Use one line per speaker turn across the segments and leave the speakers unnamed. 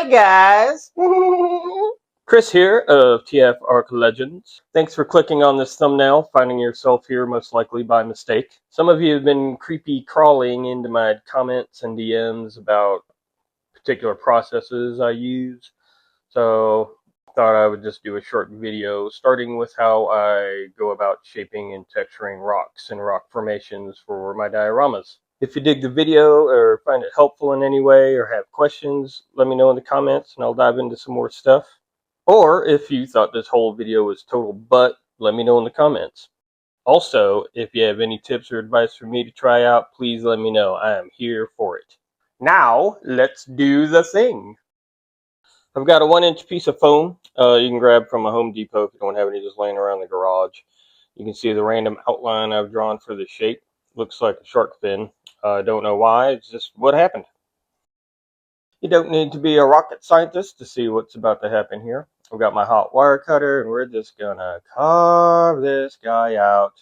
guys! Chris here of TF Arc Legends. Thanks for clicking on this thumbnail, finding yourself here most likely by mistake. Some of you have been creepy crawling into my comments and DMs about particular processes I use, so I thought I would just do a short video starting with how I go about shaping and texturing rocks and rock formations for my dioramas. If you dig the video or find it helpful in any way or have questions, let me know in the comments and I'll dive into some more stuff. Or if you thought this whole video was total butt, let me know in the comments. Also, if you have any tips or advice for me to try out, please let me know. I am here for it. Now, let's do the thing. I've got a 1-inch piece of foam you can grab from a Home Depot if you don't have any just laying around the garage. You can see the random outline I've drawn for the shape. Looks like a shark fin. I don't know why, it's just what happened. You don't need to be a rocket scientist to see what's about to happen here. I've got my hot wire cutter and we're just gonna carve this guy out.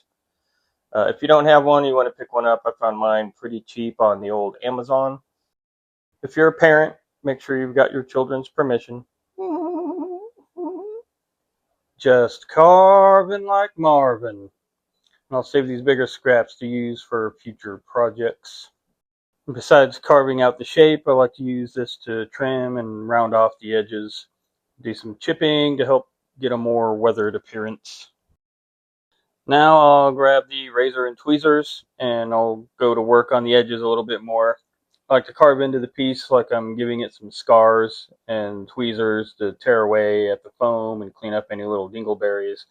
If you don't have one, you want to pick one up. I found mine pretty cheap on the old Amazon. If you're a parent, make sure you've got your children's permission. Just carving like Marvin. I'll save these bigger scraps to use for future projects. Besides carving out the shape, I like to use this to trim and round off the edges. Do some chipping to help get a more weathered appearance. Now I'll grab the razor and tweezers and I'll go to work on the edges a little bit more. I like to carve into the piece like I'm giving it some scars, and tweezers to tear away at the foam and clean up any little dingleberries.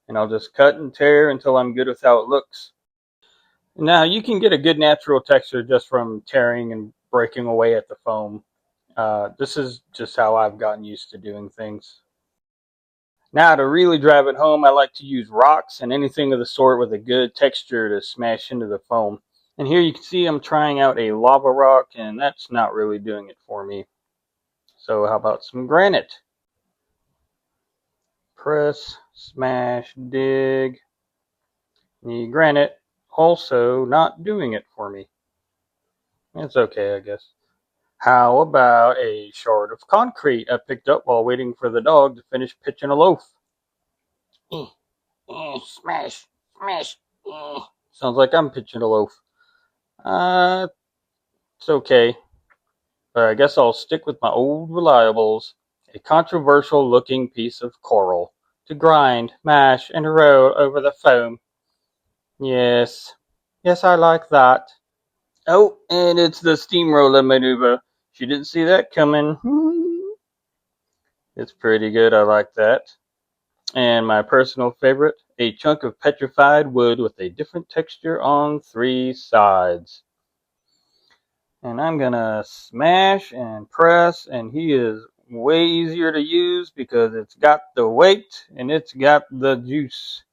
And I'll just cut and tear until I'm good with how it looks. Now you can get a good natural texture just from tearing and breaking away at the foam. This is just how I've gotten used to doing things. Now to really drive it home, I like to use rocks and anything of the sort with a good texture to smash into the foam. And here you can see I'm trying out a lava rock, and that's not really doing it for me. So how about some granite? Press, smash, dig. The granite also not doing it for me. It's okay, I guess. How about a shard of concrete I picked up while waiting for the dog to finish pitching a loaf? Smash, smash. Sounds like I'm pitching a loaf. It's okay. But I guess I'll stick with my old reliables. A controversial looking piece of coral to grind, mash, and roll over the foam. Yes, I like that. Oh, and it's the steamroller maneuver. She didn't see that coming. It's pretty good, I like that. And my personal favorite, a chunk of petrified wood with a different texture on 3 sides. And I'm gonna smash and press, and he is way easier to use because it's got the weight and it's got the juice.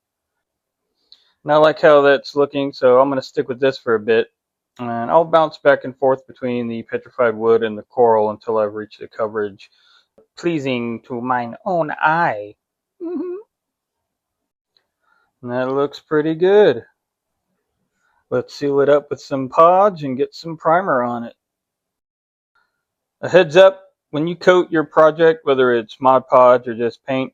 And I like how that's looking, so I'm gonna stick with this for a bit. And I'll bounce back and forth between the petrified wood and the coral until I've reached a coverage pleasing to mine own eye. And that looks pretty good. Let's seal it up with some Podge and get some primer on it. A heads up, when you coat your project, whether it's Mod Podge or just paint,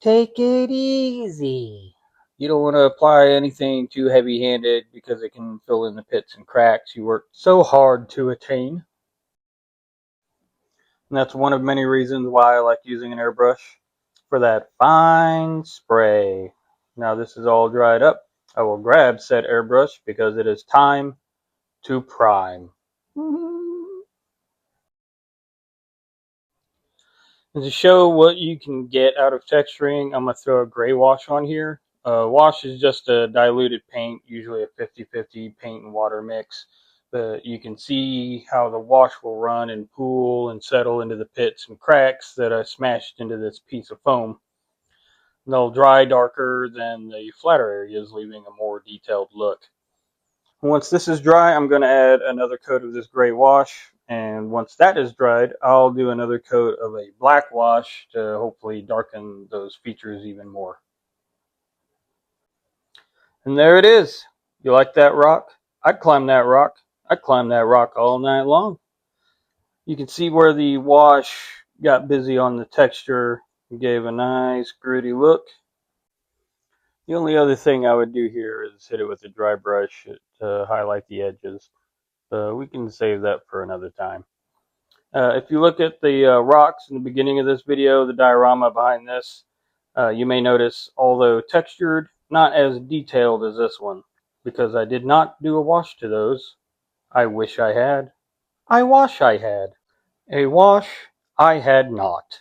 take it easy. You don't want to apply anything too heavy-handed because it can fill in the pits and cracks you worked so hard to attain. And that's one of many reasons why I like using an airbrush for that fine spray. Now this is all dried up. I will grab said airbrush because it is time to prime. And to show what you can get out of texturing, I'm going to throw a gray wash on here. Wash is just a diluted paint, usually a 50-50 paint and water mix. But you can see how the wash will run and pool and settle into the pits and cracks that I smashed into this piece of foam. They'll dry darker than the flatter areas, leaving a more detailed look. Once this is dry, I'm going to add another coat of this gray wash, and once that is dried, I'll do another coat of a black wash to hopefully darken those features even more. And there it is. You like that rock? I'd climb that rock. I'd climb that rock all night long. You can see where the wash got busy on the texture and gave a nice gritty look. The only other thing I would do here is hit it with a dry brush to highlight the edges. We can save that for another time. If you look at the rocks in the beginning of this video, the diorama behind this, you may notice, although textured, not as detailed as this one, because I did not do a wash to those. I wish I had. I wash I had. A wash I had not.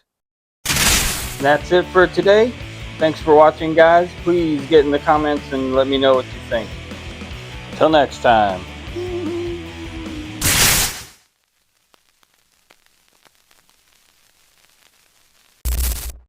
And that's it for today. Thanks for watching, guys. Please get in the comments and let me know what you think. Till next time.